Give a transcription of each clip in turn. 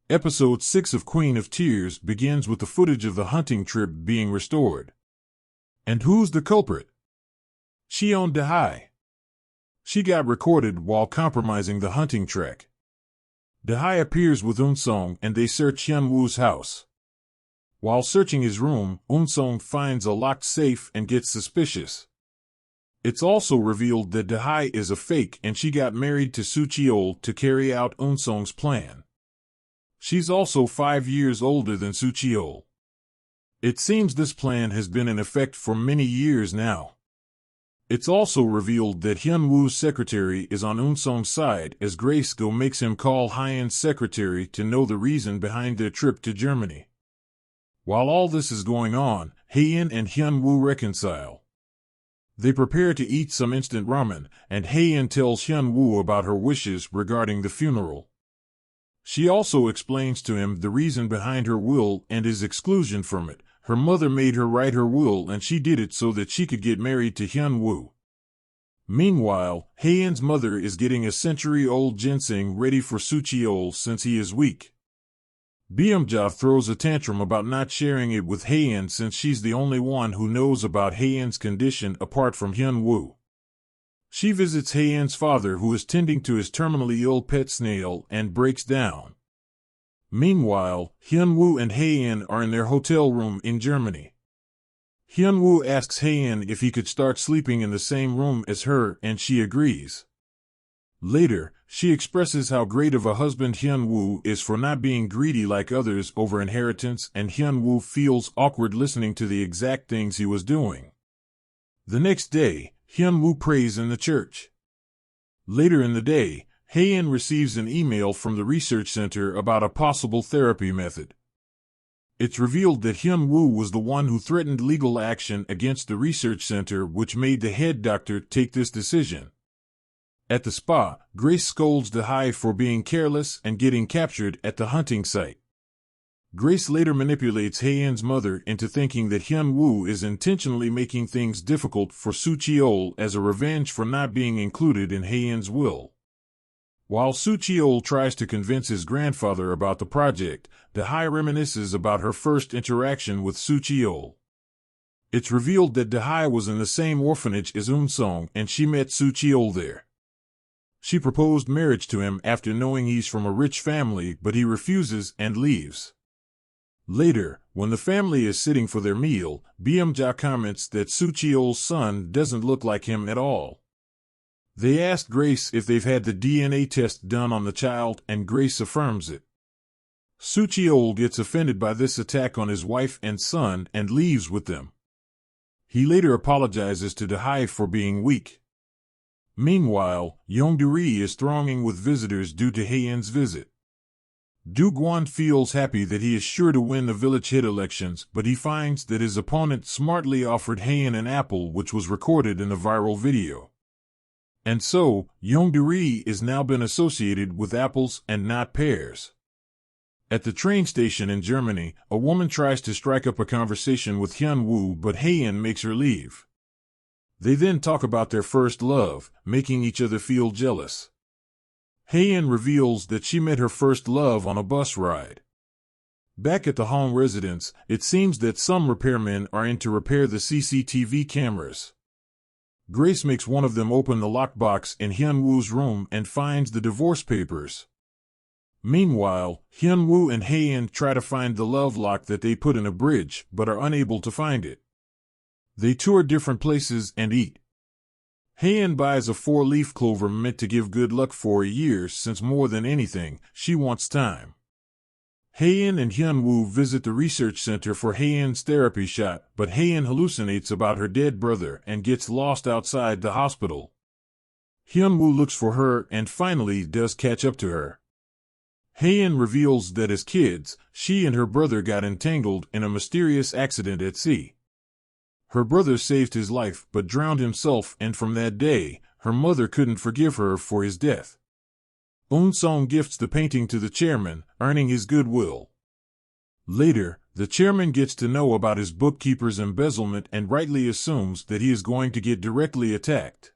Episode 6 of Queen of Tears begins with the footage of the hunting trip being restored. And who's the culprit? Cheon Dehye. She got recorded while compromising the hunting trek. Dehye appears with Eun-sung and they search Hyun-woo's house. While searching his room, Eun-sung finds a locked safe and gets suspicious. It's also revealed that Dehye is a fake and she got married to Soo Cheol to carry out Eun-sung's plan. She's also 5 years older than Soo Cheol. It seems this plan has been in effect for many years now. It's also revealed that Hyun-woo's secretary is on Eun-sung's side as Grace-go makes him call Hyen's secretary to know the reason behind their trip to Germany. While all this is going on, Hyen and Hyun-woo reconcile. They prepare to eat some instant ramen, and Hyen tells Hyun-woo about her wishes regarding the funeral. She also explains to him the reason behind her will and his exclusion from it. Her mother made her write her will and she did it so that she could get married to Hyun-woo. Meanwhile, Hyen's mother is getting a century-old ginseng ready for Soo Cheol since he is weak. Byung-ja throws a tantrum about not sharing it with Hyen since she's the only one who knows about Hyen's condition apart from Hyun-woo. She visits Hyen's father who is tending to his terminally ill pet snail and breaks down. Meanwhile, Hyun-woo and Hyen are in their hotel room in Germany. Hyun-woo asks Hyen if he could start sleeping in the same room as her and she agrees. Later, she expresses how great of a husband Hyun-woo is for not being greedy like others over inheritance and Hyun-woo feels awkward listening to the exact things he was doing. The next day, Hyun-woo prays in the church. Later in the day, Hyen receives an email from the research center about a possible therapy method. It's revealed that Hyun-woo was the one who threatened legal action against the research center, which made the head doctor take this decision. At the spa, Grace scolds Dehye for being careless and getting captured at the hunting site. Grace later manipulates Hyen's mother into thinking that Hyun-woo is intentionally making things difficult for Soo Cheol as a revenge for not being included in Hyen's will. While Soo Cheol tries to convince his grandfather about the project, Dehye reminisces about her first interaction with Soo Cheol. It's revealed that Dehye was in the same orphanage as Eun-sung and she met Soo Cheol there. She proposed marriage to him after knowing he's from a rich family, but he refuses and leaves. Later, when the family is sitting for their meal, Byung-ja comments that Soo Cheol's son doesn't look like him at all. They ask Grace if they've had the DNA test done on the child, and Grace affirms it. Soo Cheol gets offended by this attack on his wife and son and leaves with them. He later apologizes to Dehye for being weak. Meanwhile, Yongduri is thronging with visitors due to Hyen's visit. Do-kwon feels happy that he is sure to win the village hit elections, but he finds that his opponent smartly offered Hyen an apple which was recorded in the viral video. And so, Yongduri is now been associated with apples and not pears. At the train station in Germany, a woman tries to strike up a conversation with Hyun-woo, but Hyen makes her leave. They then talk about their first love, making each other feel jealous. Hyen reveals that she met her first love on a bus ride. Back at the Hong residence, it seems that some repairmen are in to repair the CCTV cameras. Grace makes one of them open the lockbox in Hyun-woo's room and finds the divorce papers. Meanwhile, Hyun-woo and Hyen try to find the love lock that they put in a bridge, but are unable to find it. They tour different places and eat. Hyen buys a 4-leaf clover meant to give good luck for a year since more than anything, she wants time. Hyen and Hyun-woo visit the research center for Hyen's therapy shot, but Hyen hallucinates about her dead brother and gets lost outside the hospital. Hyun-woo looks for her and finally does catch up to her. Hyen reveals that as kids, she and her brother got entangled in a mysterious accident at sea. Her brother saved his life but drowned himself, and from that day, her mother couldn't forgive her for his death. Eun-sung gifts the painting to the chairman, earning his goodwill. Later, the chairman gets to know about his bookkeeper's embezzlement and rightly assumes that he is going to get directly attacked.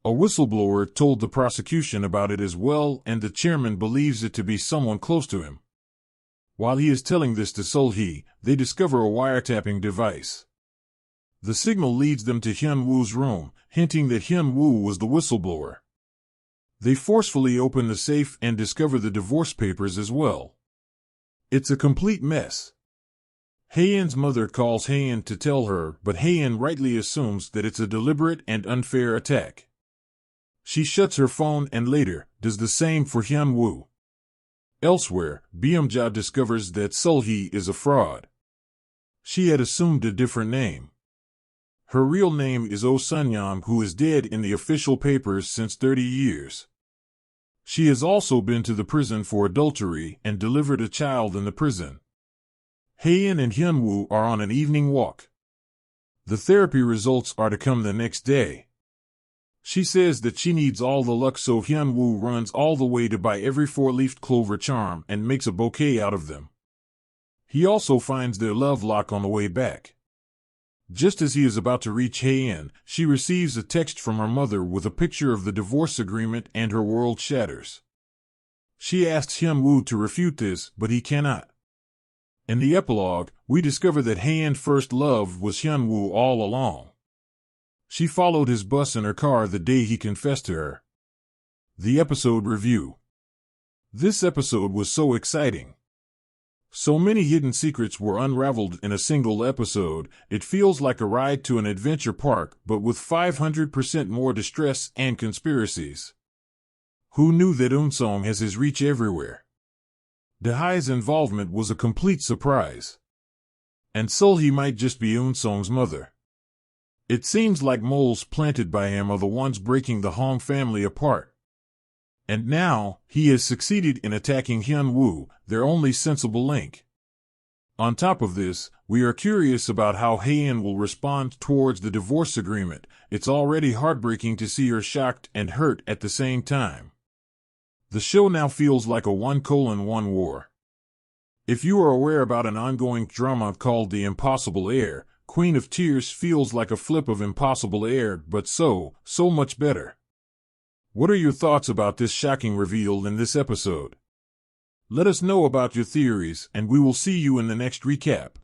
A whistleblower told the prosecution about it as well, and the chairman believes it to be someone close to him. While he is telling this to Sul-hee, they discover a wiretapping device. The signal leads them to Hyun-woo's room, hinting that Hyun-woo was the whistleblower. They forcefully open the safe and discover the divorce papers as well. It's a complete mess. Hae-in's mother calls Hae-in to tell her, but Hae-in rightly assumes that it's a deliberate and unfair attack. She shuts her phone and later does the same for Hyun-woo. Elsewhere, Byung-ja discovers that Sul-hee is a fraud. She had assumed a different name. Her real name is Oh Sun-yeon, who is dead in the official papers since 30 years. She has also been to the prison for adultery and delivered a child in the prison. Hae-in and Hyun-woo are on an evening walk. The therapy results are to come the next day. She says that she needs all the luck, so Hyun-woo runs all the way to buy every four-leafed clover charm and makes a bouquet out of them. He also finds their love lock on the way back. Just as he is about to reach Hae-in, she receives a text from her mother with a picture of the divorce agreement and her world shatters. She asks Hyun-woo to refute this, but he cannot. In the epilogue, we discover that Hae-in's first love was Hyun-woo all along. She followed his bus in her car the day he confessed to her. The episode review. This episode was so exciting. So many hidden secrets were unraveled in a single episode, it feels like a ride to an adventure park, but with 500% more distress and conspiracies. Who knew that Eun-sung has his reach everywhere? Dahi's involvement was a complete surprise. And Sul-hee might just be Eun-sung's mother. It seems like moles planted by him are the ones breaking the Hong family apart. And now, he has succeeded in attacking Hyun-woo, their only sensible link. On top of this, we are curious about how Hae-in will respond towards the divorce agreement. It's already heartbreaking to see her shocked and hurt at the same time. The show now feels like a 1:1 war. If you are aware about an ongoing drama called The Impossible Heir, Queen of Tears feels like a flip of Impossible Heir, but so much better. What are your thoughts about this shocking reveal in this episode? Let us know about your theories, and we will see you in the next recap.